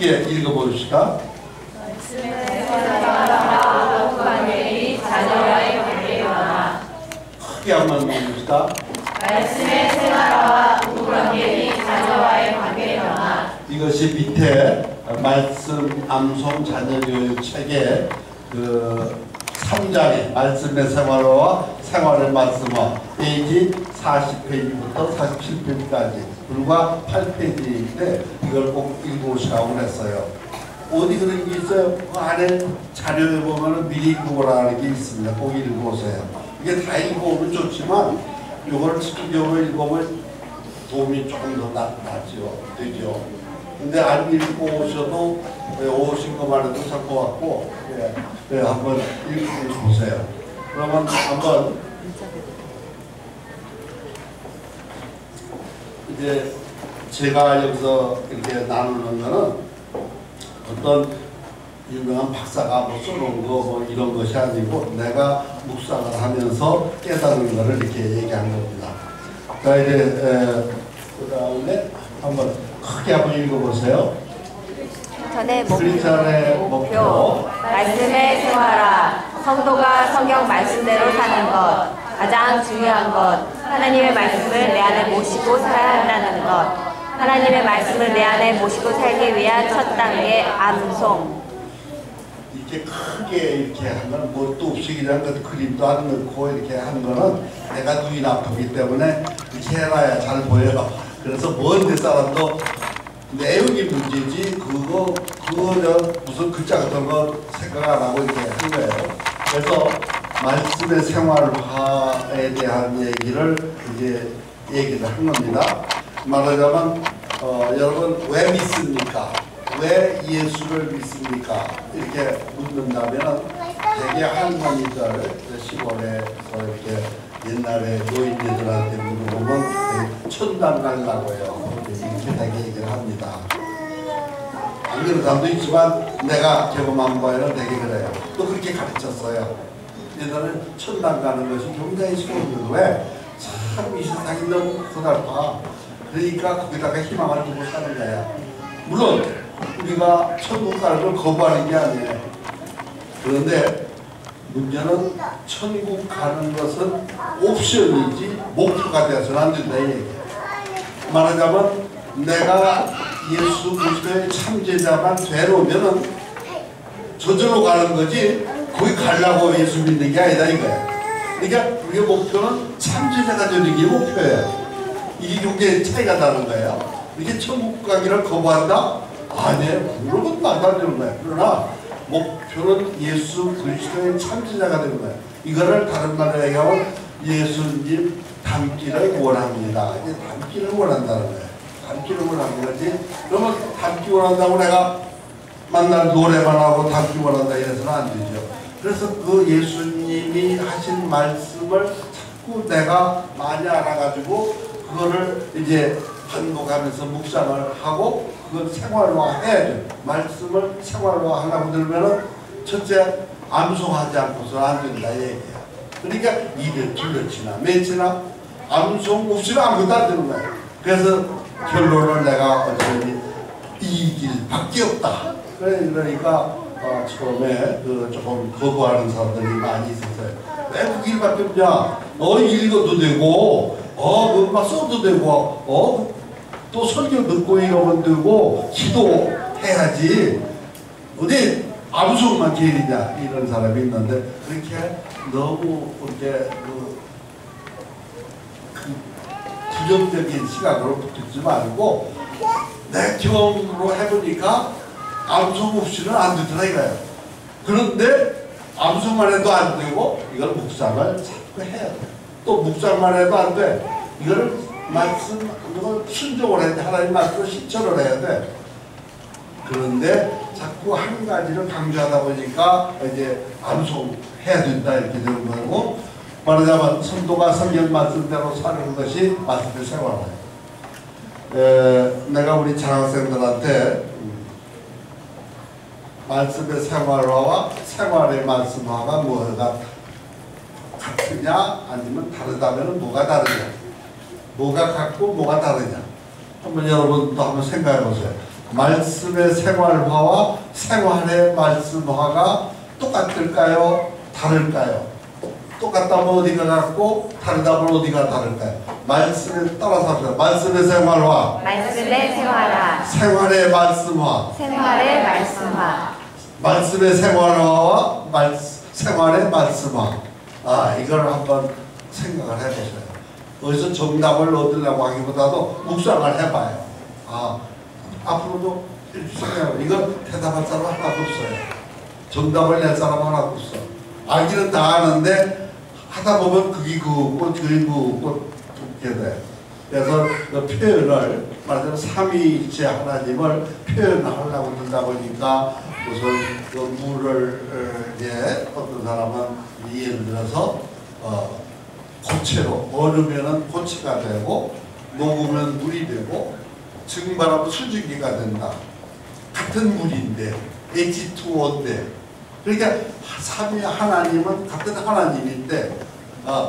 함께 읽어봅시다. 말씀의 생활과 관계이 자녀와의 관계로나. 크게 한번 읽읍시다. 말씀의 생활과 관계이 자녀와의 관계로나. 이것이 밑에 말씀 암송 자녀교육 책의 그 3장의 말씀의 생활화 생활의 말씀화 페이지 40페이지부터 47페이지까지 불과 8페이지인데 이걸 꼭 읽어보시라고 했어요. 어디 그런 게 있어요? 그 안에 자료에 보면 미리 읽어보라는 게 있습니다. 꼭 읽어보세요. 이게 다 읽어보면 좋지만 이거를 직접적으로 읽어보면 도움이 조금 더 되죠. 근데 안 읽고 오셔도 오신 것만 해도 될 것 같고 한번 읽어보세요. 그러면 한번 이제 제가 여기서 이렇게 나누는 거는 어떤 유명한 박사가 뭐 써놓은 거 뭐 이런 것이 아니고 내가 묵상을 하면서 깨달은 거를 이렇게 얘기한 겁니다. 자 이제 그 다음에 한번 크게 한번 읽어보세요. 크리스찬의 목표 말씀의 생활화 성도가 성경 말씀대로 사는 것 가장 중요한 것 하나님의 말씀을 내 안에 모시고 살아야 한다는 것 하나님의 말씀을 내 안에 모시고 살기 위한 첫 단계 암송. 이렇게 크게 이렇게 하면 뭣도 없이 그냥 그 그림도 안 넣고 이렇게 하는 거는 내가 눈이 아프기 때문에 이렇게 해놔야 잘 보여요. 그래서 먼데 사람도 내용이 문제지 그거 무슨 글자 같은 거 생각 안 하고 이렇게 한 거예요. 그래서 말씀의 생활화에 대한 얘기를 이제 얘기를 한 겁니다. 말하자면 여러분 왜 믿습니까? 왜 예수를 믿습니까? 이렇게 묻는다면 되게 할머니들 시골에서 이렇게 옛날에 노인네들한테 물어보면 천당 가려고 해요. 이렇게 되게 얘기를 합니다. 안 그런 사람도 있지만 내가 경험한 바에는 되게 그래요. 또 그렇게 가르쳤어요. 옛날에 천당 가는 것이 굉장히 쉬웠는데 왜? 참 이 세상이 너무 고달파. 그러니까 거기다가 희망을 두고 사는 거야. 물론 우리가 천국 가는 걸 거부하는 게 아니에요. 그런데 문제는 천국 가는 것은 옵션이지 목표가 되어서는 안 된다 이 얘기예요. 말하자면 내가 예수 그리스도의 참제자만 되려면은 저절로 가는 거지 거기 가려고 예수 믿는 게 아니다 이거야. 그러니까 우리의 목표는 참제자가 되는 게 목표예요. 이게 굉장히 차이가 나는 거예요. 이게 천국 가기를 거부한다? 아니에요. 그런 건 말도 안 되는 거예요. 그러나 목표는 예수 그리스도의 참제자가 되는 거예요. 이거를 다른 말로 얘기하면 예수님 닮기를 원합니다. 이게 닮기를 원한다는 거예요. 닮기를 원하는 거지. 그러면 닮기 원한다고 내가 만날 노래만 하고 닮기 원한다 이래서는 안 되죠. 그래서 그 예수님이 하신 말씀을 자꾸 내가 많이 알아가지고 그거를 이제 반복하면서 묵상을 하고 그걸 생활화해야죠. 말씀을 생활화하려고 들면은 첫째 암송하지 않고서는 안 된다 얘기야. 그러니까 입에 둘러치나 매치나 암송 없이는 아무것도 안 되는 거야. 그래서 결론을 내가 어쩌니 이 길밖에 없다. 그러니까 처음에 그 조금 거부하는 사람들이 많이 있었어요. 왜 그 길밖에 없냐? 읽어도 되고 막 써도 되고 또 설교 듣고 이러면 되고 기도해야지 어디 암송만 길이냐 이런 사람이 있는데 그렇게 너무 이렇게 그 부정적인 시각으로 붙지 말고 내 경험으로 해보니까 암송 없이는 안 되더라 이거예요. 그런데 암송만 해도 안 되고 이걸 묵상을 자꾸 해야 돼. 또 묵상만 해도 안 돼. 이거를 말씀 이걸 순종을 해야 돼. 하나님 말씀을 실천을 해야 돼. 그런데 자꾸 한 가지를 강조하다 보니까 이제 암송해야 된다 이렇게 되는 거고 말하자면 성도가 성경 말씀대로 사는 것이 말씀의 생활이에요. 내가 우리 장학생들한테 말씀의 생활화와 생활의 말씀화가 뭐가 같으냐 아니면 다르다면 뭐가 다르냐 뭐가 같고 뭐가 다르냐 한번 여러분도 한번 생각해 보세요. 말씀의 생활화와 생활의 말씀화가 똑같을까요? 다를까요? 똑같다면 어디가 같고 다르다면 어디가 다를까요? 말씀에 따라서 합니다. 말씀의 생활화, 말씀의 생활화, 생활의 말씀화, 생활의 말씀화, 말씀의 생활화와 생활의 말씀화. 이걸 한번 생각을 해보세요. 어디서 정답을 얻으려고 하기보다도 묵상을 해봐요. 앞으로도 이렇게 생각해요. 이건 대답할 사람 하나도 없어요. 정답을 낼 사람 하나도 없어. 알기는 다 아는데 하다 보면 그게 그거고 그거 듣게 돼. 그래서 그 표현을 말하자면 삼위일체 하나님을 표현하려고 들다 보니까 우선 그 물을 어떤 사람은 예를 들어서 고체로 얼으면은 고체가 되고 녹으면 물이 되고 증발하면 수증기가 된다. 같은 물인데 H2O인데 그러니까 삼위 하나님은 같은 하나님인데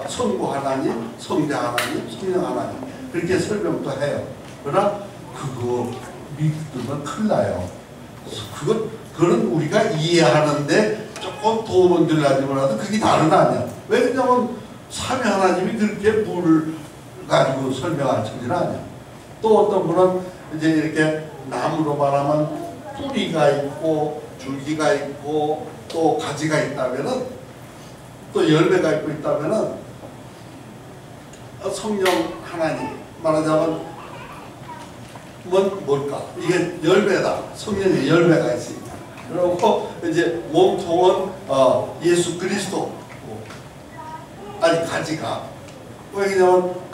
성부 하나님, 성자 하나님, 성령 하나님 그렇게 설명도 해요. 그러나 그거 믿으면 큰일 나요. 그건 우리가 이해하는데 조금 도움은 들라지만 그게 다른 아니야. 왜냐면 삼위 하나님이 그렇게 물을 가지고 설명할 처지는 아니야. 또 어떤 분은 이제 이렇게 나무로 말하면 뿌리가 있고 줄기가 있고 또 가지가 있다면은 또 열매가 있고 있다면은 성령 하나님 말하자면 뭘까? 이게 열매다. 성령의 열매가 있으니까. 그리고 이제 몸통은 예수 그리스도 아니 가지가 왜냐면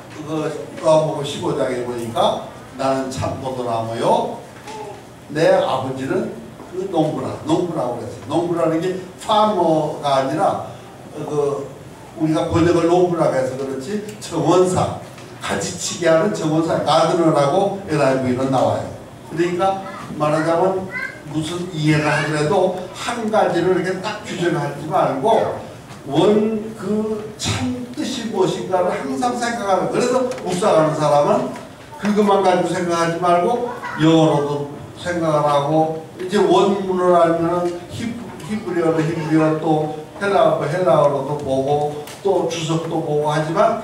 요한복음 15장에 보니까 나는 참 포도나무요 내 아버지는 그 농부라고 그랬어요. 농부라는 게 파머가 아니라 우리가 번역을 농부라고 해서 그렇지 정원사 가지치기 하는 정원사 가드너라고 NIV는 나와요. 그러니까 말하자면 무슨 이해를 하더라도 한 가지를 이렇게 딱 규정하지 말고 그 참 뜻이 무엇인가를 항상 생각하는. 그래서 묵상하는 사람은 그것만 가지고 생각하지 말고 영어로도 생각을 하고 이제 원문을 알면 히브리어로 또 헬라어로도 보고 또 주석도 보고 하지만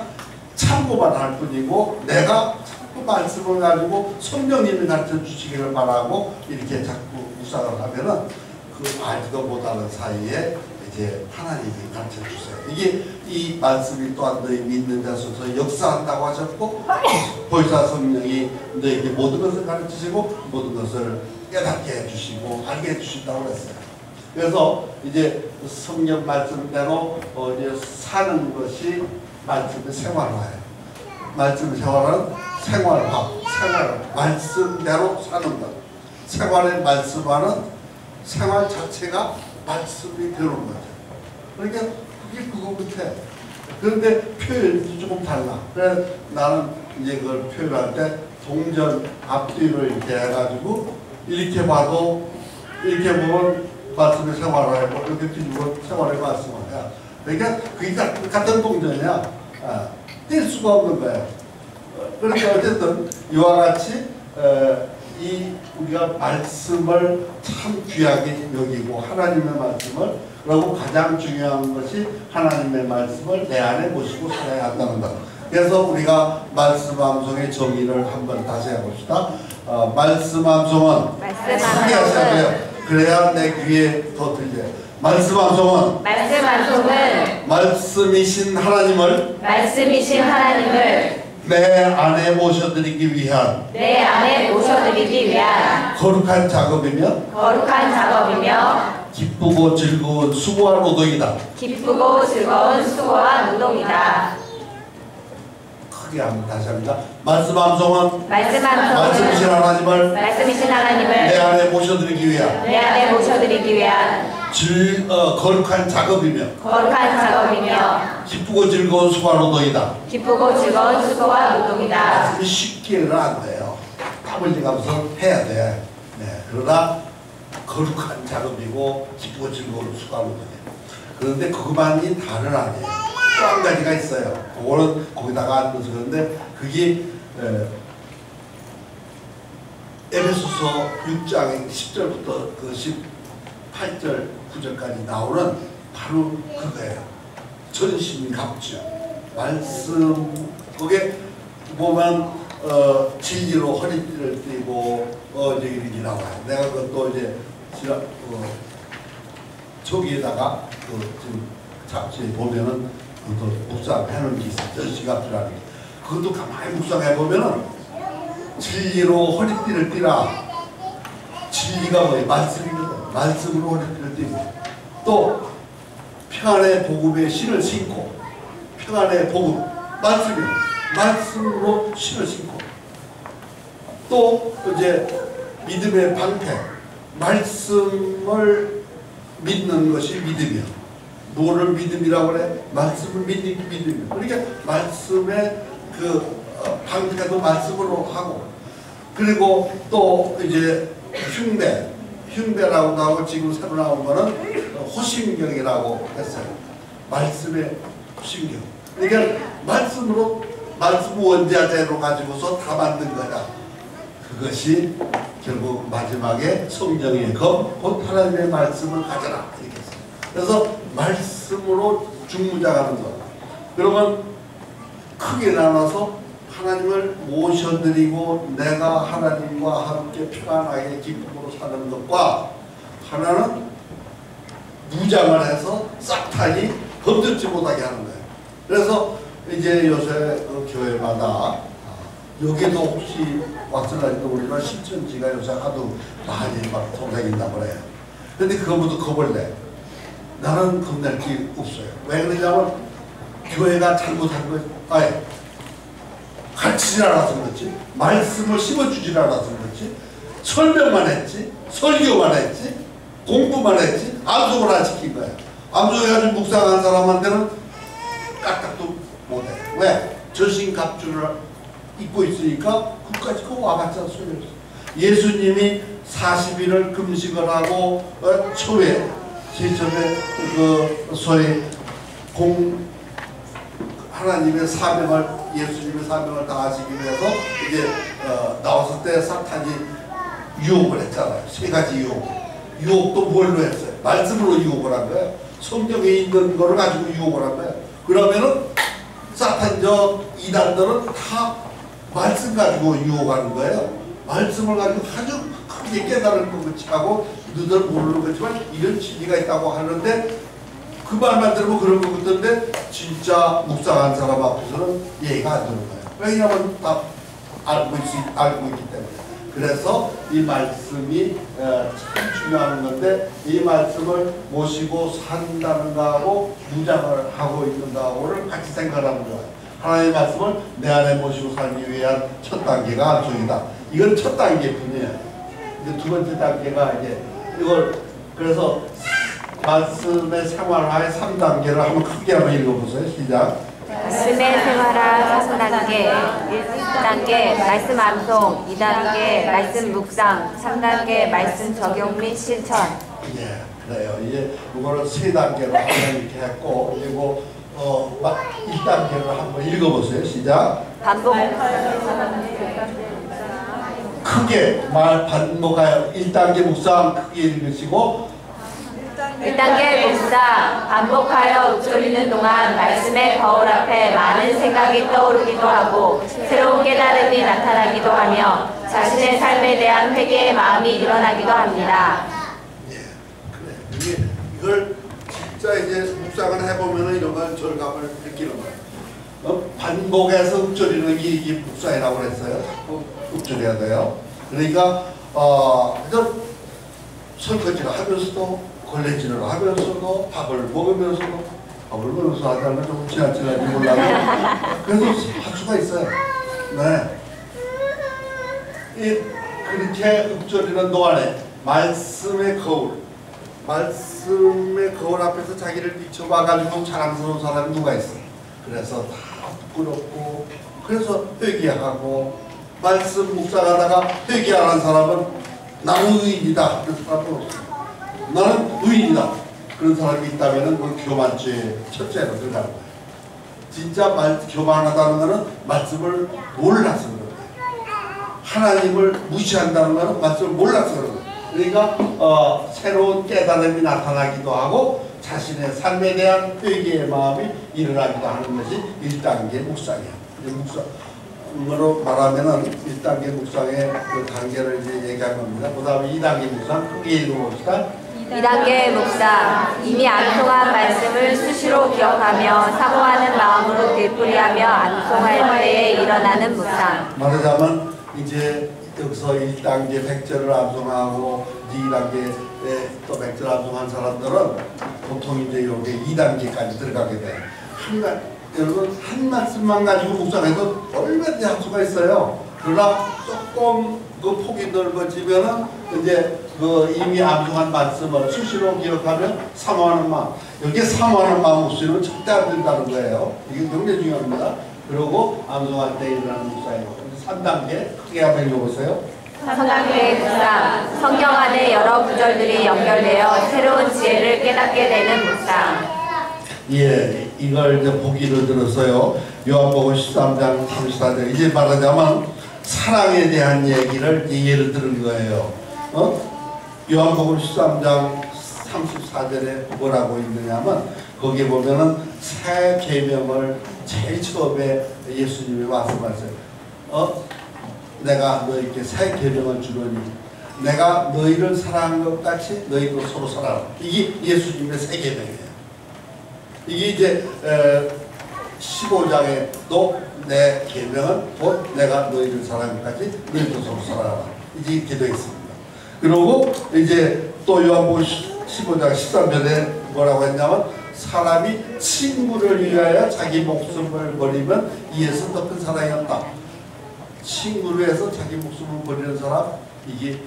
참고만 할 뿐이고 내가 자꾸 말씀을 가지고 성령님이 가르쳐 주시기를 바라고 이렇게 자꾸 묵상을 하면은 그 알지도 못하는 사이에 이제 하나님이 가르쳐 주세요. 이게 이 말씀이 또한 너희 믿는 자로서 역사한다고 하셨고 보혜사 성령이 너에게 모든 것을 가르치시고 모든 것을 깨닫게 해주시고 알게 해주신다고 그랬어요. 그래서 이제 성령 말씀대로 이제 사는 것이 말씀의 생활화예요. 말씀의 생활은 생활화, 말씀대로 사는 것. 생활의 말씀화는 생활 자체가 말씀이 되는 거죠. 그러니까 그게 그거 같아. 그런데 표현이 조금 달라. 그래서 나는 이제 그걸 표현할 때 동전 앞뒤로 이렇게 해가지고 이렇게 봐도 이렇게 보면 말씀의 생활화이고 이렇게 뒤집으면 생활의 말씀화야. 그러니까 그게 같은 동전이야. 뗄 수가 없는 거예요. 그러니까 어쨌든 이와 같이 이 우리가 말씀을 참 귀하게 여기고 하나님의 말씀을 그리고 가장 중요한 것이 하나님의 말씀을 내 안에 모시고 살아야 한다는 것. 그래서 우리가 말씀 암송의 정의를 한번 다시 해봅시다. 말씀 암송은 크게 하셔야 돼요. 그래야 내 귀에 더 들려요. 말씀 암송은 말씀이신 하나님을 내 안에 모셔드리기 위한 거룩한 작업이며 기쁘고 즐거운 수고와 노동이다. 크게 한번 다시 합니다. 말씀 암송은 말씀이신 하나님을 내 안에 모셔드리기 위한 거룩한 작업이며 기쁘고 즐거운 수고와 노동이다. 말씀이 쉽게는 안 돼요. 땀 흘리면서 해야 돼. 네, 그러나 거룩한 작업이고 기쁘고 즐거운 수고와 노동이에요. 그런데 그것만이 다는 아니에요. 또 한 가지가 있어요. 그거는 거기다가 안 넣어서 그런데 그게 에베소서 6장 10절부터 그 18절 9절까지 나오는 바로 그거예요. 전신갑주 말씀. 거기에 보면 진리로 허리띠를 띠고 이제 이렇게 나와요. 내가 그것도 이제 저기에다가 지금 잡지에 보면은 그것도 묵상해 놓은 게 있어요. 전신갑주라는 게. 그것도 가만히 묵상해 보면은 진리로 허리띠를 띠라. 진리가 뭐예요? 말씀이거든. 말씀으로 허리띠를 띠고, 또 평안의 복음의 신을 신고, 평안의 복음 말씀이에요. 말씀으로 신을 신고, 또 이제 믿음의 방패, 말씀을 믿는 것이 믿음이야. 뭐를 믿음이라고 그래? 말씀을 믿는 게 믿음이야. 그러니까 말씀의 그 방패도 말씀으로 하고, 그리고 또 이제 흉배라고 하고 지금 새로 나온 거는 호심경이라고 했어요. 말씀의 호심경. 그러니까 말씀으로, 말씀 원자재로 가지고서 다 만든 거다. 그것이 결국 마지막에 성령의 검, 곧 하나님의 말씀을 가져라 이렇게 했어요. 그래서 말씀으로 중무장하는 것. 그러면 크게 나눠서 하나님을 모셔드리고 내가 하나님과 함께 평안하게 기쁨으로 사는 것과, 하나는 무장을 해서 사탄이 건들지 못하게 하는 거예요. 그래서 이제 요새 그 교회마다 여기도 혹시 왔을지도 모르지만 신천지가 요새 하도 많이 막 돌아다닌다고 그래요. 근데 그거보다 겁을 내. 나는 겁낼 게 없어요. 왜 그러냐면 교회가 잘못한 거, 아예 가르치질 않아서 그렇지, 말씀을 심어주질 않아서 그렇지, 설명만 했지, 설교만 했지, 공부만 했지, 암송을 안 시킨 거야. 암송해가지고 묵상한 사람한테는 까딱도 못해. 왜? 전신갑주를 입고 있으니까 끝까지 그 와봤자 소용없어. 예수님이 40일을 금식을 하고 초에 제첩에 그 소위 하나님의 사명을, 예수님의 사명을 다하시기 위해서 이제 나왔을 때 사탄이 유혹을 했잖아요. 세 가지 유혹. 유혹도 뭘로 했어요? 말씀으로 유혹을 한 거예요. 성경에 있는 거를 가지고 유혹을 한 거예요. 그러면은 사탄적 이단들은 다 말씀 가지고 유혹하는 거예요. 말씀을 가지고 아주 크게 깨달을 것 같이 하고 너들 모르는 거지만 이런 진리가 있다고 하는데, 그 말만 들으면 그런 것 같던데 진짜 묵상한 사람 앞에서는 이해가 안 되는 거예요. 왜냐하면 다 알고 있기 때문에. 그래서 이 말씀이 참 중요한 건데, 이 말씀을 모시고 산다는 거하고 무장을 하고 있는 거하고를 같이 생각하는 거예요. 하나님의 말씀을 내 안에 모시고 살기 위한 첫 단계가 암송이다. 이건 첫 단계뿐이에요. 이제 두 번째 단계가 이제 이걸, 그래서 말씀의 생활화의 3단계를 한번 크게 한번 읽어보세요. 시작. 말씀의 생활화 3단계. 1단계 말씀 암송, 2단계 말씀 묵상, 3단계 말씀 적용 및 실천. 예, 그래요. 이제 이거를 3단계로 한번 이렇게 했고, 그리고 1단계를 한번 읽어보세요. 시작. 반복. 크게 반복하여 1단계 묵상 크게 읽으시고, 1단계 묵상. 반복하여 읊조리는 동안 말씀의 거울 앞에 많은 생각이 떠오르기도 하고 새로운 깨달음이 나타나기도 하며 자신의 삶에 대한 회개의 마음이 일어나기도 합니다. 예, 그래. 이걸 진짜 이제 묵상을 해보면 이런 걸 절감을 느끼는 거예요. 반복해서 읊조리는 게 이게 묵상이라고 그랬어요. 읊조려야 돼요. 그러니까 설거지를 하면서도, 걸레질을 하면서도, 밥을 먹으면서도, 밥을 먹으면서 하자면 조금 지나치는지 몰라도 그래도 할 수가 있어요. 네. 그렇게 읊조리는 동안에 말씀의 거울 앞에서 자기를 비춰봐가지고 자랑스러운 사람이 누가 있어? 그래서 다 부끄럽고, 그래서 회개하고, 말씀 묵상하다가 회개 안 한 사람은 나는 의인이다 그런 사람은 없어요. 나는 의인이다 그런 사람이 있다면 그 교만죄 첫째로 들어가는 거예요. 진짜 교만하다는 것은 말씀을 몰라서 그런 거예요. 하나님을 무시한다는 것은 말씀을 몰라서 그런 거예요. 그러니까 새로운 깨달음이 나타나기도 하고 자신의 삶에 대한 회개의 마음이 일어나기도 하는 것이 1단계 묵상이에요. 묵상으로 말하면은 1단계 묵상의 그 단계를 이제 얘기한 겁니다. 그 다음에 2단계 묵상 크게 읽어봅시다. 2단계 묵상. 이미 암송한 말씀을 수시로 기억하며 사모하는 마음으로 되풀이하며 암송할 때에 일어나는 묵상. 말하자면 이제 여기서 1단계 100절을 암송하고 2단계에 또 100절 암송한 사람들은 보통 이제 여기 2단계까지 들어가게 돼요. 여러분 한 말씀만 가지고 묵상해도 얼마든지 할 수가 있어요. 그러나 조금 그 폭이 넓어지면은 이제 그 이미 암송한 말씀을 수시로 기억하면 사모하는 마음, 여기에 사모하는 마음 없이는 절대 안 된다는 거예요. 이게 굉장히 중요합니다. 그리고 암송할 때 일어나는 묵상이고 3단계 크게 한번 읽어보세요. 3단계 묵상. 성경 안에 여러 구절들이 연결되어 새로운 지혜를 깨닫게 되는 묵상. 예, 이걸 이제 보기를 들었어요. 요한복음 13장 34절. 이제 말하자면 사랑에 대한 얘기를 예를 들은 거예요. 요한복음 13장 34절에 뭐라고 있느냐면 거기에 보면은 새 계명을 제일 처음에 예수님이 말씀하세요. 내가 너희에게 새 계명을 주노니 내가 너희를 사랑한 것 같이 너희도 서로 사랑하라. 이게 예수님의 새 계명이에요. 이게 이제 15장에도 내 계명은 곧 내가 너희를 사랑한 것 같이 너희도 서로 사랑하라. 이렇게 되어 있습니다. 그리고 이제 또 요한복음 15장 13절에 뭐라고 했냐면 사람이 친구를 위하여 자기 목숨을 버리면 이에서 더 큰 사랑이 없다. 친구를 위해서 자기 목숨을 버리는 사람 이게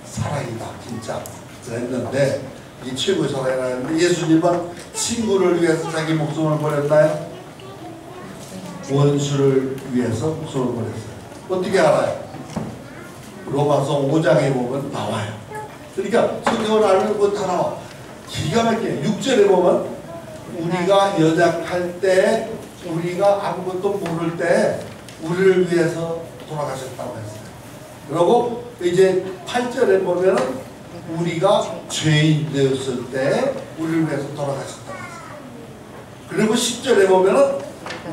사랑이다 진짜 그랬는데 이게 최고의 사랑이라는데 예수님은 친구를 위해서 자기 목숨을 버렸나요? 원수를 위해서 목숨을 버렸어요. 어떻게 알아요? 로마서 5장에 보면 나와요. 그러니까 성경을 알면 그거 다 나와. 기가 막혀요. 6절에 보면 우리가 연약할 때 우리가 아무것도 모를 때 우리를 위해서 돌아가셨다고 했어요. 그리고 이제 8절에 보면은 우리가 죄인 되었을 때 우리를 위해서 돌아가셨다고 했어요. 그리고 10절에 보면은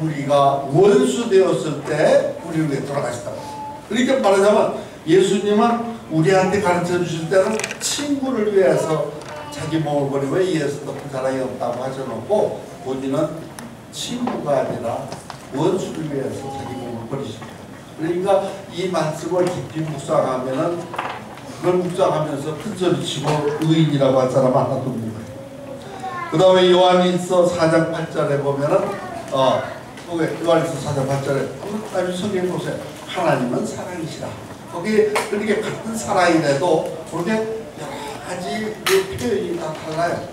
우리가 원수 되었을 때 우리를 위해 돌아가셨다고 했어요. 그러니까 말하자면 예수님은 우리한테 가르쳐 주실 때는 친구를 위해서 자기 몸을 버리고 이에서 더 큰 사랑이 없다고 하셔놓고 본인은 친구가 아니라 원수를 위해서 자기 몸을 버리십니다. 그러니까 이 말씀을 깊이 묵상하면은 그걸 묵상하면서 큰소리치고 의인이라고 할 사람 하나도 없는 거예요. 그 다음에 요한일서 4장 8절에 보면은 요한일서 4장 8절에 한번 성경 보세요. 하나님은 사랑이시라. 거기에 그렇게 같은 사랑이라도 그렇게 여러 가지 그 표현이 다 달라요.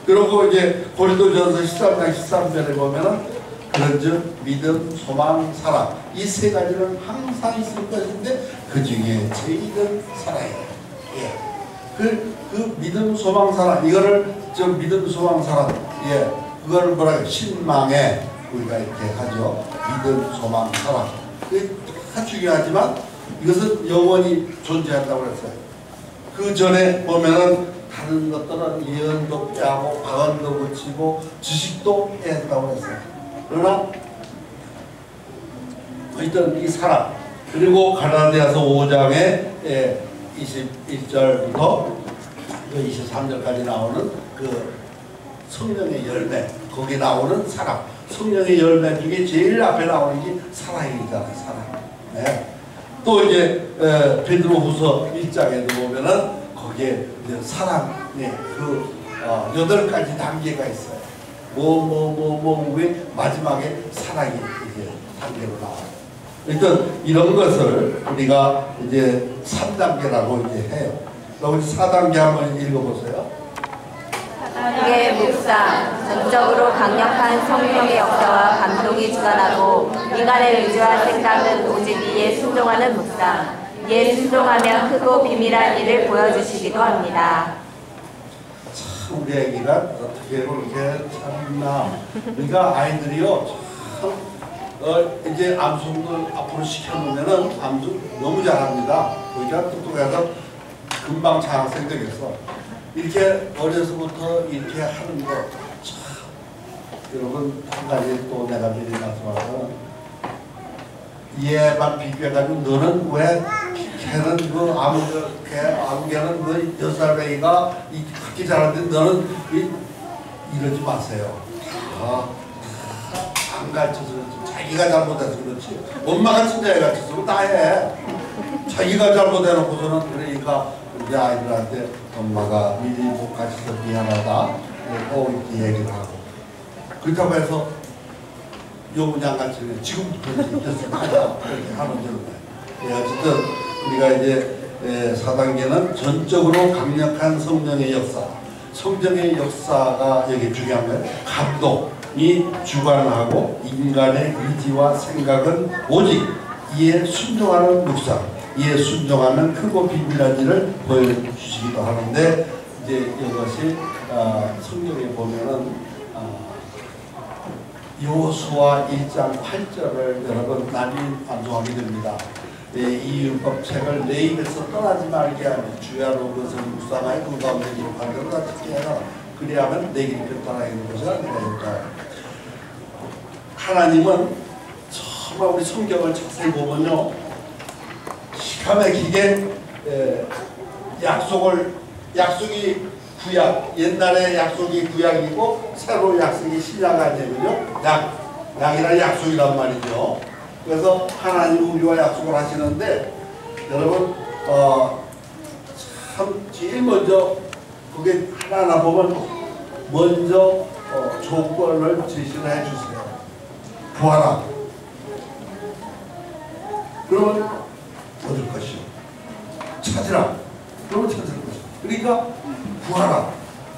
그리고 이제 고린도전서 13장 13절에 보면은 그런즉 믿음, 소망, 사랑 이 세 가지는 항상 있을 것인데 그 중에 제일은 사랑이에요. 예. 그 믿음, 소망, 사랑 이거를 좀 믿음, 소망, 사랑 그거를 뭐라 해요? 신망에 우리가 이렇게 하죠. 믿음, 소망, 사랑 그게 다 중요하지만 이것은 영원히 존재한다고 그랬어요. 그 전에 보면은 다른 것들은 예언도 빼하고 방언도 붙이고 지식도 빼야 한다고 했어요. 그러나 일단 이 사랑 그리고 갈라디아서 5장에 21절부터 23절까지 나오는 그 성령의 열매 거기 나오는 사랑 성령의 열매 중에 제일 앞에 나오는 게 사랑이잖아요. 사랑. 네. 또 이제 베드로후서 1장에도 보면은 거기에 이제 사랑의 그 8가지 단계가 있어요. 왜 마지막에 사랑이 이제 단계로 나와요. 일단 이런 것을 우리가 이제 3단계라고 이제 해요. 그럼 4단계 한번 읽어보세요. 4단계 묵상. 전적으로 강력한 성령의 역사와 감동이 주관하고 인간의 의지와 생각은 오직 이에 순종하는 묵상. 이에 순종하면 크고 비밀한 일을 보여주시기도 합니다. 참 우리 애기가 어떻게 그렇게 참나. 그러니까 아이들이요 참 이제 암송도 앞으로 시켜놓으면은 암송 너무 잘합니다. 거기가 똑똑해서 금방 장학생 되겠어. 이렇게 어려서부터 이렇게 하는 거 참, 여러분 한 가지 또 내가 미리 말씀하자면 얘만 비교해가지고 너는 왜 걔는 그 아무개는 그 6살배기가 그렇게 잘하는데 너는 이러지 마세요. 안 가르쳐서 그렇지. 자기가 잘못해서 그렇지. 엄마가 진짜 애 가르쳐서 다 해. 자기가 잘못해놓고서는 그러니까 우리 아이들한테 엄마가 미리 못 가르쳐서 미안하다. 꼭 이렇게 얘기를 하고. 그렇다고 해서 요문장 가르치는 지금부터 이렇게 하는 줄은 어쨌든 우리가 이제 4단계는 전적으로 강력한 성령의 역사. 성령의 역사가 여기 중요한 거예요. 감동이 주관하고 인간의 의지와 생각은 오직 이에 순종하는 묵상, 이에 순종하는 크고 비밀한 일을 보여주시기도 하는데 이제 이것이 성경에 보면은 여호수아 1장 8절을 여러분 많이 암송하게 됩니다. 이 율법 책을 내 입에서 떠나지 말게 하며 주야로 그것을 묵상하여 그 가운데 기록한 대로 다 지키게 해라. 그리하면 내 길이 편안하게 되는 것이 아니라 하나님은 정말 우리 성경을 자세히 보면요 기가 막히게 약속이 구약, 옛날에 약속이 구약이고 새로 약속이 신약 아니에요. 약이란 약속이란 말이죠. 그래서 하나님 우리와 약속을 하시는데 여러분 참 제일 먼저 그게 하나하나 보면 먼저 조건을 제시를 해주세요. 구하라. 그러면 얻을 것이요. 찾으라. 그러면 찾을 것이요. 그러니까 구하라.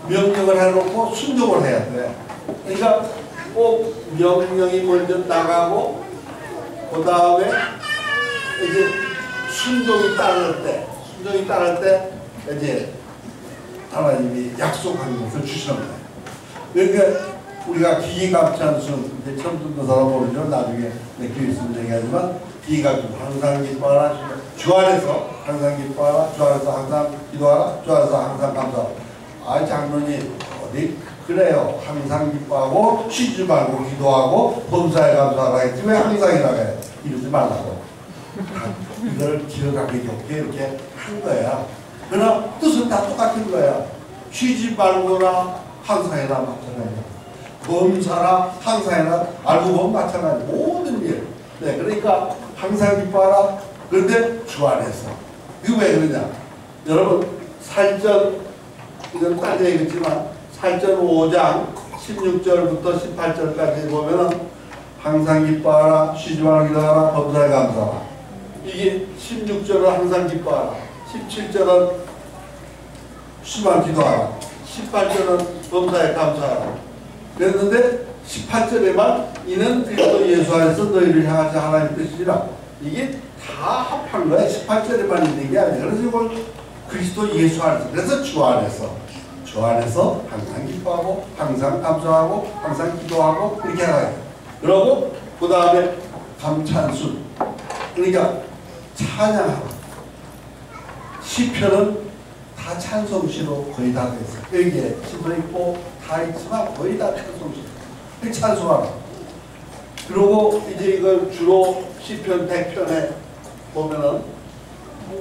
명령을 해놓고 순종을 해야 돼. 그러니까 꼭 명령이 먼저 나가고 그 다음에 이제 순종이 따를 때 이제 하나님이 약속한 것을 주시는 거예요. 그러니까 우리가 기기감찬순 이제 처음 듣는 사람 모르죠. 나중에 내 교회 있으면 얘기하지만 기기감찬 항상 기뻐하라. 주 안에서 항상 기뻐하라. 주 안에서 항상 기도하라. 주 안에서 항상 감사하라. 아 장로님 어디 그래요. 항상 기뻐하고 쉬지 말고 기도하고 범사에 감사하라 했지 왜 항상이라고 해. 이러지 말라고. 이걸 기억하기 좋게 이렇게 한 거야. 그러나 뜻은 다 똑같은 거야. 쉬지 말거나 항상이나 마찬가지야. 범사나 항상이나 알고 보면 마찬가지. 모든 일. 네, 그러니까 항상 기뻐하라. 그런데 주 안에서. 이거 왜 그러냐. 여러분 살전 이건 딴 얘기겠지만 살전 5장 16절부터 18절까지 보면은 항상 기뻐하라. 쉬지 말고 기도하라. 범사에 감사하라. 이게 16절은 항상 기뻐하라. 17절은 쉬만 기도하라. 18절은 범사에 감사하라. 그랬는데 18절에만 이는 그리스도 예수 안에서 너희를 향하신 하나님 뜻이라. 이게 다 합한 거야. 18절에만 있는 게 아니야. 그래서 이걸 그리스도 예수 안에서. 그래서 주 안에서 항상 기뻐하고 항상 감사하고 항상 기도하고 이렇게 하라. 그러고 그 다음에 감찬순. 그러니까 찬양하라. 시편은 다 찬송시로 거의 다 됐어요. 여기에 시도 있고 다 있지만 거의 다 찬송시. 찬송하라. 그리고 이제 이걸 주로 시편 100편에 보면은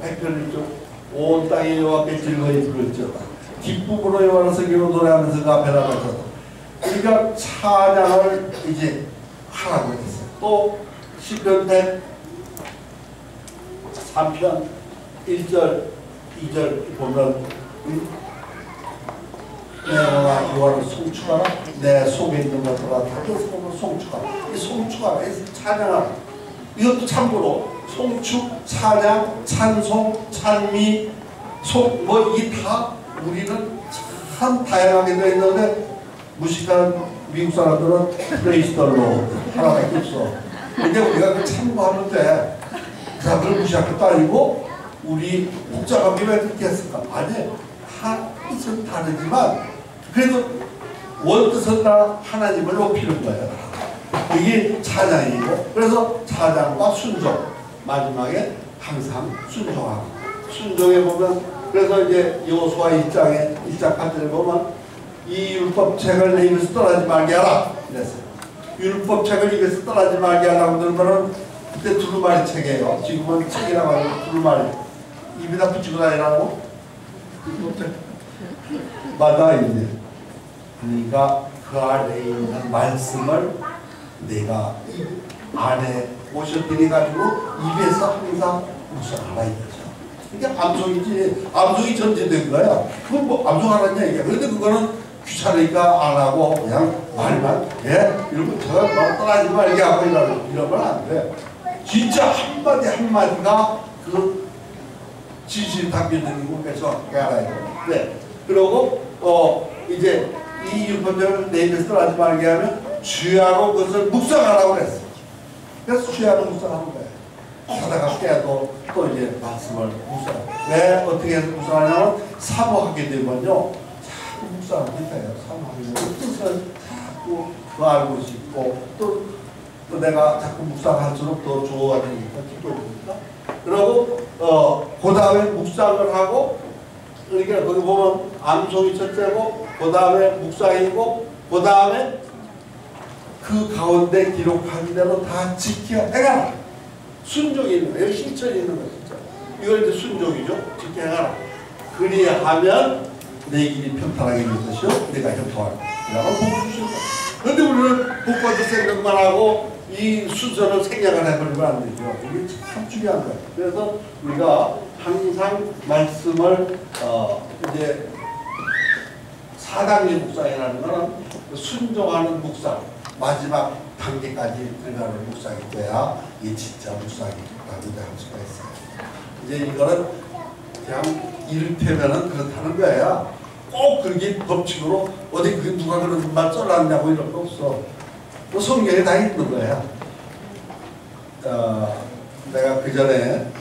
100편을 좀 온 땅에 여호와께 즐거이 부를지어다. 기쁨으로 여호와를 섬기고 노래하면서 그 앞에 나가서. 그러니까 찬양을 이제 하라고 했어요. 또 시편 103편 1절 2절 보면 내가 여호와를 송축하라. 내 속에 있는 것들아 다 송축하라. 이 송축하라. 찬양하라. 이것도 참고로 송축, 찬양, 찬송, 찬미, 뭐 이 다 우리는 참 다양하게 되어 있는데 무식한 미국 사람들은 프레이즈 더 로드 하나밖에 없어. 근데 우리가 그 참고하면 돼. 그 사람들을 무시할 것도 아니고 우리 복잡하게 왜 그렇게 했을까? 아니, 다 뜻은 다르지만 그래도 원뜻은 다 하나님을 높이는 거야. 이게 찬양이고, 그래서 찬양과 순종, 마지막에 항상 순종하고, 순종에 보면, 그래서 이제 여호수아 1장 8절에 보면 이 율법책을 내 입에서 떠나지 말게 하라 그랬어요. 율법책을 입에서 떠나지 말게 하라고 그러면은 그때 두루마리 책이에요. 지금은 책이라고 하면 두루마리 입에다 붙이고 다니라고. 율법책 마다 이제 그러니까 그 안에 있는 말씀을 내가 이 안에 모셔드려 가지고 입에서 항상 묵상하라 이거죠. 이게 암송이지, 암송이 전제된 거야. 그건 뭐 암송하라는 얘기야. 그런데 그거는 귀찮으니까 안 하고 그냥 말만, 예, 이러면 제가 뭐 떠나지 말게 하고 이러면 안 돼. 진짜 한마디 한마디가 그 진실이 담겨있는 곳에서 알아야 돼. 네. 그리고 이제 이 율법책을 내 입에서 떠나지 말게 하면 주야로 그것을 묵상하라고 그랬어. 그래서 주야로 묵상하는 거야. 자다가 깨도 또 이제 말씀을 묵상. 왜 어떻게 해서 묵상하냐면 사모하게 되면요 자꾸 묵상하게 돼요. 사모하게 되면 뜻을 자꾸 더 알고 싶고 또 내가 자꾸 묵상할수록 더 좋아지니까 기뻐지니까. 그리고 그 다음에 묵상을 하고, 그러니까 거기 보면 암송이 첫째고 그 다음에 묵상이고 그 다음에 그 가운데 기록한 대로 다 지켜야 해라. 순종이 있는 거예요. 실천이 있는 거예요. 진짜. 이걸 이제 순종이죠. 지켜 해라. 그리하면 내 길이 평탄하게 될 것이요 내가 형통할 거라고 복을 주실 거예요. 그런데 우리는 복 받을 생각만 하고 이 순서를 생략을 해버리면 안 되죠. 이게 참 중요한 거예요. 그래서 우리가 항상 말씀을 이제 4단계 묵상이라는 것은 순종하는 묵상, 마지막 단계까지 들어가는 묵상이 돼야 이게 진짜 묵상이라고 할 수가 있어요. 이제 이거는 그냥 이를테면은 그렇다는 거야. 꼭 그렇게 법칙으로 어디 그게 누가 그런 말 써놨냐고 이런 거 없어. 또 성경에 다 있는 거야. 내가 그 전에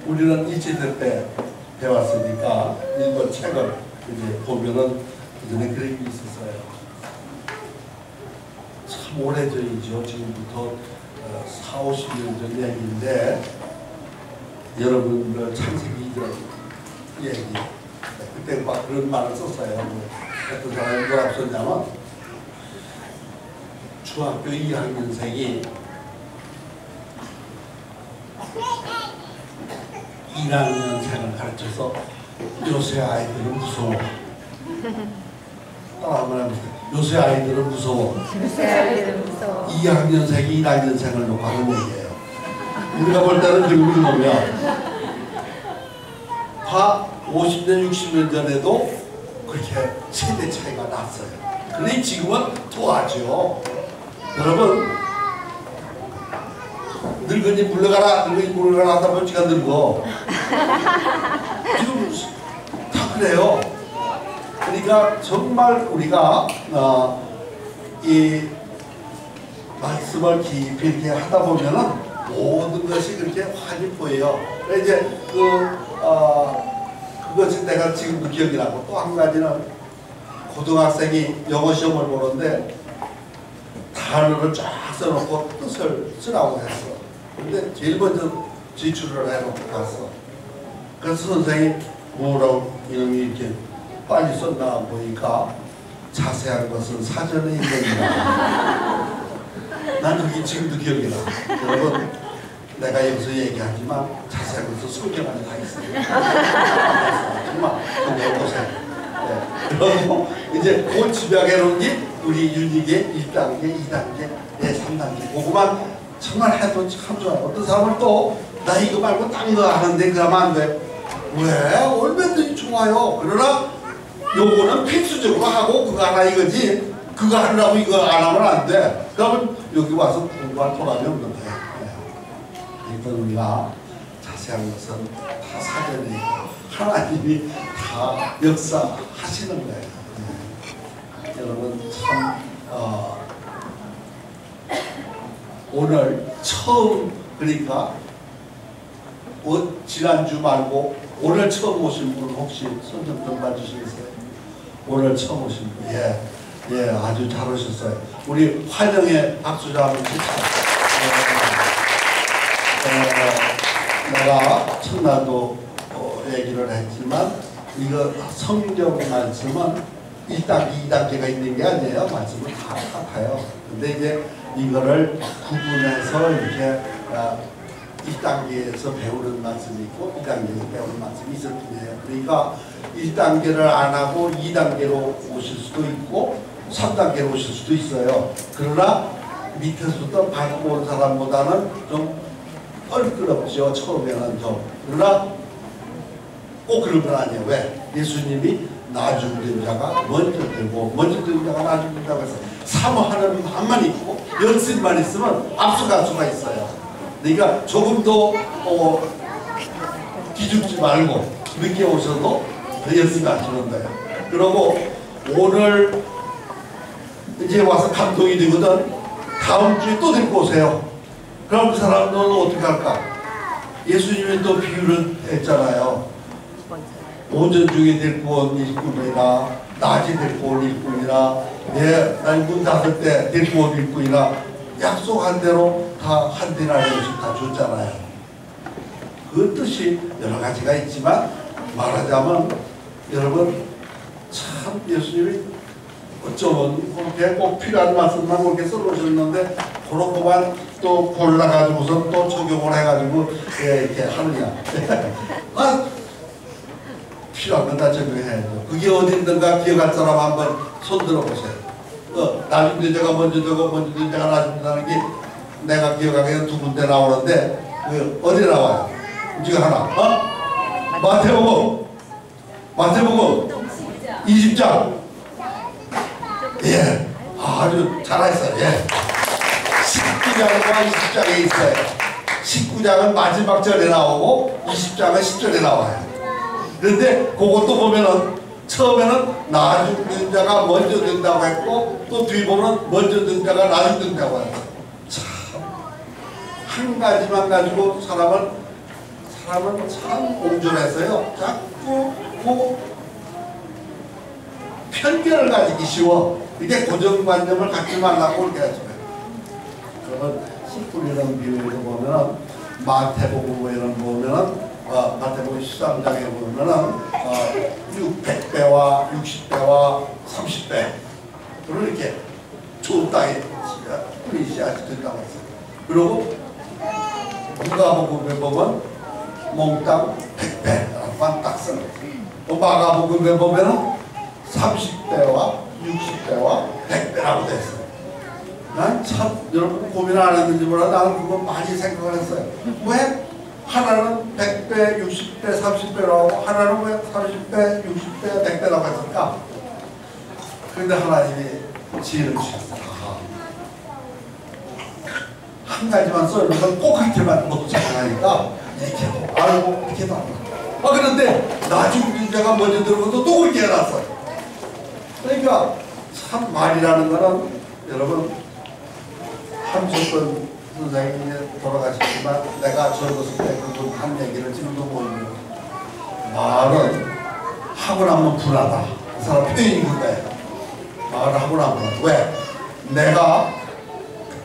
우리는 일제들 때 배웠으니까 일본 책을 이제 보면은 그 전에 그런 게 있었어요. 참 오래전이죠. 지금부터 4, 50년 전 얘기인데 여러분들 창세기 얘기 그때 막 그런 말을 썼어요. 어떤 사람이 뭐라고 썼냐면 중학교 2학년생이 1학년생을 가르쳐서 요새 아이들은 무서워. 한번 해보세요. 요새 아이들은 무서워. 요새 아이들은 무서워. 2학년생이 1학년생을 놓고 하는 얘기예요. 우리가 볼 때는 그림을 보면 다 50년, 60년 전에도 그렇게 세대 차이가 났어요. 그런데 지금은 더하죠. 여러분, 늙은이 물러가라, 늙은이 물러가라 하다 보면 지가 늙어. 지금 다 그래요. 그러니까 정말 우리가 이 말씀을 깊이 이렇게 하다 보면은 모든 것이 그렇게 환히 보여요. 이제 그것이 내가 지금도 기억이 나고, 또 한 가지는 고등학생이 영어 시험을 보는데 단어를 쫙 써놓고 뜻을 쓰라고 했어. 근데 제일 먼저 지출을 해놓고 갔어. 그래서 선생님이 뭐라고 이놈이 이렇게 빨리 썼나 보니까 자세한 것은 사전에 있는다. 난 그게 지금도 기억이 나. 여러분, 내가 여기서 얘기하지만 자세한 것은 성경 안에 다 있어요. 정말 성경 보세요. 네. 그리고 이제 그 집약해 놓은 게 우리 윤리계 1단계, 2단계, 3단계. 그거만 정말 해도 참 좋아요. 어떤 사람은 또 나 이거 말고 딴 거 하는데 그러면 안 돼. 왜? 얼마든지 좋아요. 그러나 요거는 필수적으로 하고 그거 하나 이거지. 그거 하려고 이거 안 하면 안 돼. 그러면 여기 와서 공부할 보람이 없는 거예요. 그러니까 우리가 자세한 것은 다 사전에 있고 하나님이 다 역사하시는 거예요. 여러분 참 오늘 처음, 그러니까 지난주 말고 오늘 처음 오신 분 혹시 손 좀 봐주시겠어요? 오늘 처음 오신 분. 예. 예, 아주 잘 오셨어요. 우리 환영의 박수 좀 한번 치자. 내가 첫날도 얘기를 했지만 이거 성경 말씀은 1단계, 2단계가 있는 게 아니에요. 말씀은 다 같아요. 근데 이제 이거를 구분해서 이렇게 1단계에서 배우는 말씀이 있고 2단계에서 배우는 말씀이 있을 뿐이에요. 그러니까 1단계를 안 하고 2단계로 오실 수도 있고 3단계로 오실 수도 있어요. 그러나 밑에서부터 밟고 온 사람보다는 좀 껄끄럽죠. 처음에는 좀. 그러나 꼭 그런 건 아니에요. 왜? 예수님이 나중된 자가 먼저 되고 먼저 된 자가 나중된 자가 해서 사모하는 마음만 있고 연습만 있으면 앞서갈 수가 있어요. 그러니까 조금 더 기죽지 말고 늦게 오셔도 연습하시는 거예요. 그리고 오늘 이제 와서 감동이 되거든. 다음 주에 또 데리고 오세요. 그럼 그 사람들은 어떻게 할까? 예수님이 또 비유를 했잖아요. 오전 중에 데리고 온 일꾼이나 낮에 데리고 온 일꾼이나 날 문 닫을 때 데리고 온 일꾼이나 약속한 대로 다 한 데나리온씩 다 줬잖아요. 그 뜻이 여러 가지가 있지만 말하자면 여러분 참 예수님이 어쩌면 그렇게 꼭 필요한 말씀만 그렇게 써놓으셨는데 그런 것만 또 골라가지고서 또 적용을 해가지고 이렇게 하느냐. 필요한 건 다 적용해야죠. 그게 어딘가 기억할 사람 한번 손 들어보세요. 나중된 자가 먼저 되고 먼저 된 자가 나중된다는 게 내가 기억하기에는 두 군데 나오는데 어디 나와요? 지금 하나. 마태복음 20장. 예, 아주 잘하셨어요. 예. 19장과 20장에 있어요. 19장은 마지막 절에 나오고 20장은 10절에 나와요. 그런데 그것도 보면은 처음에는 나중된 자가 먼저 된다고 했고 또 뒤 보면 먼저 된 자가 나중 된다고 했어요. 참 한 가지만 가지고 사람은 참 옹졸해서요. 자꾸 편견을 가지기 쉬워. 이게 고정관념을 갖지 말라고 그렇게 하죠. 그러면 씨뿌리는 비유에서 보면은 마태복음에는 보면은 마태복음 13장에 보면은 600배와 60배와 30배 이렇게 좋은 땅에 뿌리 씨앗이 된다고 했어요. 그리고 누가복음에 보면 몽땅 100배라고만 딱 써요. 마가복음에 보면은 30배와 60배와 100배라고 됐어요. 난 참 여러분 고민 안 했는지 몰라. 나는 그거 많이 생각을 했어요. 왜 하나는 100배, 60배, 30배라고 하나는 왜 30배, 60배, 100배라고 했을까? 그런데 하나님이 지혜를 주셨어요. 한 가지만 써있는 건 꼭 그렇게만 못 생각하니까 이렇게도 알고 이렇게도 알고. 그런데 나중 자가 먼저 들어오고 또 그렇게 해놨어요. 그러니까 참 말이라는 거는 여러분 함석권 선생님이 돌아가셨지만 내가 젊었을 때 그분 한 얘기를 지금도 보이는 말은 하고 나면 불하다. 그 사람 표현이 그거예요. 말을 하고 나면 왜? 내가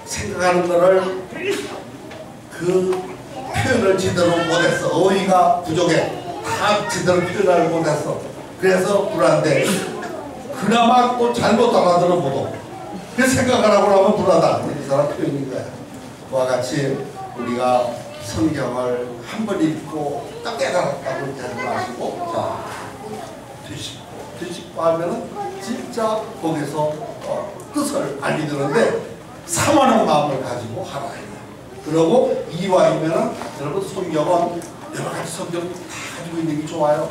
생각하는 거를 그 표현을 제대로 못했어. 어휘가 부족해. 다 제대로 표현을 못했어. 그래서 불안데 그나마 또 잘못 알아들어보고 그 생각을 하고 나면 불안하다. 이 사람 표현인 거야. 그와 같이 우리가 성경을 한 번 읽고 딱 깨달았다고 이렇게 하지 마시고 자 뒤집고 하면은 진짜 거기서 뜻을 알게 되는데 사모하는 마음을 가지고 하라. 그러고 이와이면은 여러분 성경은 여러 가지 성경 다 가지고 있는 게 좋아요.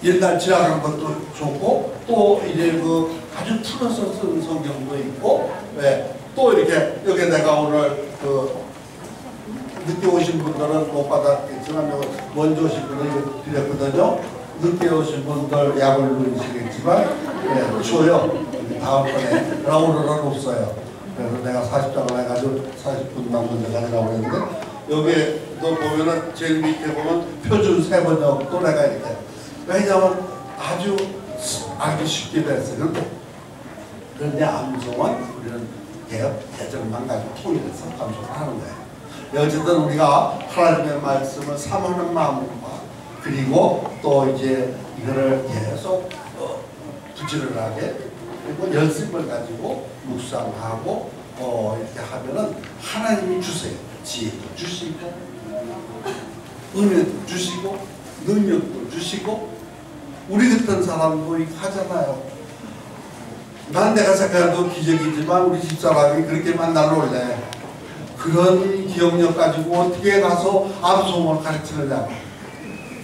옛날 지나간 것도 좋고 또 이제 그 아주 풀어서 쓴 성경도 있고 또 이렇게 여기 내가 오늘 늦게 오신 분들은 못 받았겠지만 먼저 오신 분들 드렸거든요. 늦게 오신 분들 약을 누리시겠지만 줘요. 다음번에 오늘은 없어요. 그래서 내가 40장을 해가지고 40분만 먼저 가져가고 했는데 여기도 보면은 제일 밑에 보면 표준 세번역도 내가 이렇게 왜냐면 아주 알기 쉽게 됐어요. 그런데 암송은 우리는 대절만 가지고 통일해서 암송을 하는 거예요. 어쨌든 우리가 하나님의 말씀을 사모하는 마음과 그리고 또 이제 이거를 계속 부지런하게 그리고 연습을 가지고 묵상하고 이렇게 하면은 하나님이 주세요. 지혜도 주시고 은혜도 주시고 능력도 주시고 우리 같은 사람도 이렇게 하잖아요. 난 내가 생각해도 기적이지만 우리 집사람이 그렇게만 날놀래. 그런 기억력 가지고 어떻게 가서 암송을 가르치느냐.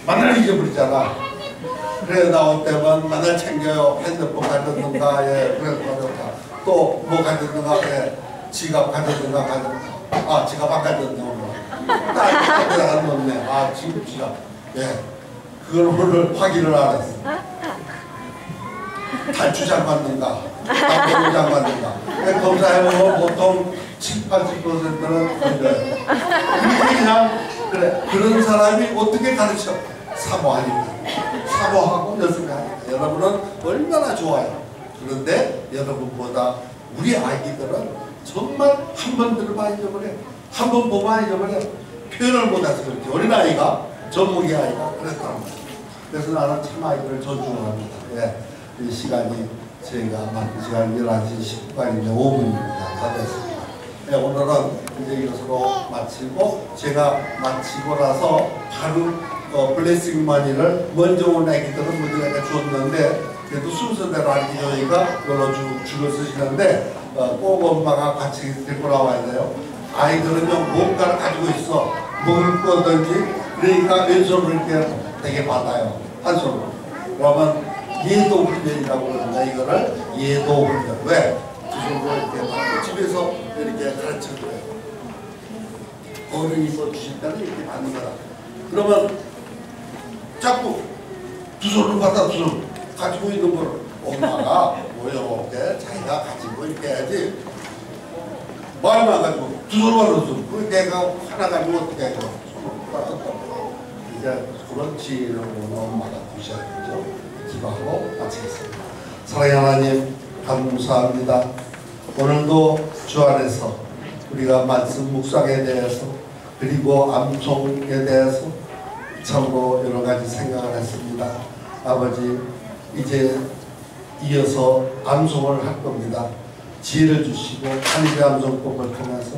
만날 잊어버리잖아. 그래 나올 때만 만날 챙겨요. 핸드폰 가졌는가, 예, 그래 그러니까 또 뭐 가졌는가, 예, 지갑 가졌는가, 아 지갑 안 가졌네 오늘. 딱 넣었네. 아 지금 지갑, 예, 그걸 오늘 확인을 안 했어. 단추장 맞는가, 단추장 맞는가. 검사해보면 보통 70~80%는 걸려요. 그냥 그래 그런 사람이 어떻게 가르쳐? 사모하니까. 사모하고 연습을 하니까. 여러분은 얼마나 좋아요. 그런데 여러분보다 우리 아이들은 정말 한 번 들어봐 잊어버려. 한 번 보면 잊어버려. 표현을 못해서 그렇지. 어린아이가 전무기 아이가 그랬단 말이에요. 그래서 나는 참 아이들을 존중합니다. 예. 이 시간이 저희가 맞는 시간 11시 10분인데 5분입니다. 다 됐습니다. 네, 오늘은 이제 이것으로 마치고 제가 마치고 나서 바로 블레싱 머니를 먼저 온 애기들은 먼저 내가 줬는데 그래도 순서대로 아니 저희가 여러 줄을 쓰시는데 꼭 엄마가 같이 데리고 나와야 돼요. 아이들은요 뭔가를 가지고 있어. 먹을 거든지 그러니까 왼손으로 이렇게 되게 받아요. 한 손으로. 그러면 예도 훈련이라고 그러는데 이거를 예도 훈련. 왜? 두 손으로 이렇게 받고 집에서 이렇게 가르치는 거예요. 어른이 뭐 주실 때는 이렇게 받는 거다. 그러면 자꾸 두 손으로 받아 두 손 가지고 있는 걸 엄마가 뭐 이렇게 자기가 가지고 이렇게 해야지. 말만 가지고 두 손으로 받는 손. 그 내가 하나 가지고 어떻게 해요? 손으로 받았다고. 이제 그런 지혜를 엄마가 두셔야 되죠. 기도하고 마치겠습니다. 사랑의 하나님 감사합니다. 오늘도 주 안에서 우리가 말씀 묵상에 대해서 그리고 암송에 대해서 참으로 여러 가지 생각을 했습니다. 아버지 이제 이어서 암송을 할 겁니다. 지혜를 주시고 하늘의 암송법을 통해서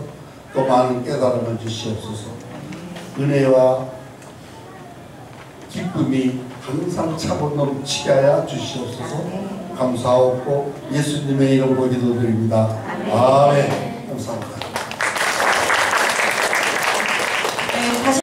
또 많은 깨달음을 주시옵소서. 은혜와 기쁨이 항상 차고 넘치게 하여 주시옵소서. 감사하고 예수님의 이름으로 기도드립니다. 아멘. 감사합니다.